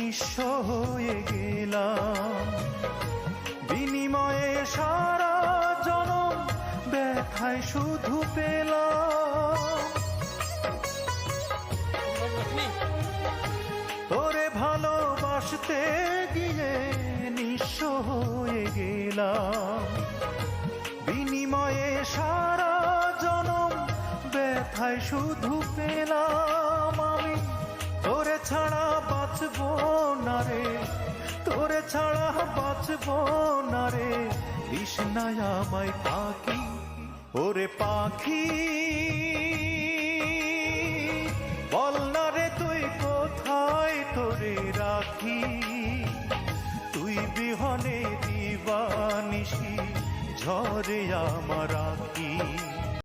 নিঃস্ব হয়ে গেলাম, বিনিময়ে সারা জনম ব্যথায় শুধু পেলাম। তোরে ভালোবাসতে গিয়ে নিঃস্ব হয়ে গেলাম, বিনিময়ে সারা জনম ব্যথায় শুধু পেলাম। আমি তোরে ছাড়া বাঁচব না রে, তোরে ছাড়া বাঁচব না রে, তৃষ্ণায় আমায় পাখি, ওরে পাখি বল না রে তুই কোথায় তোরে রাখি, তুই বিহনে দিবানিশি ঝরে আমার আঁখি।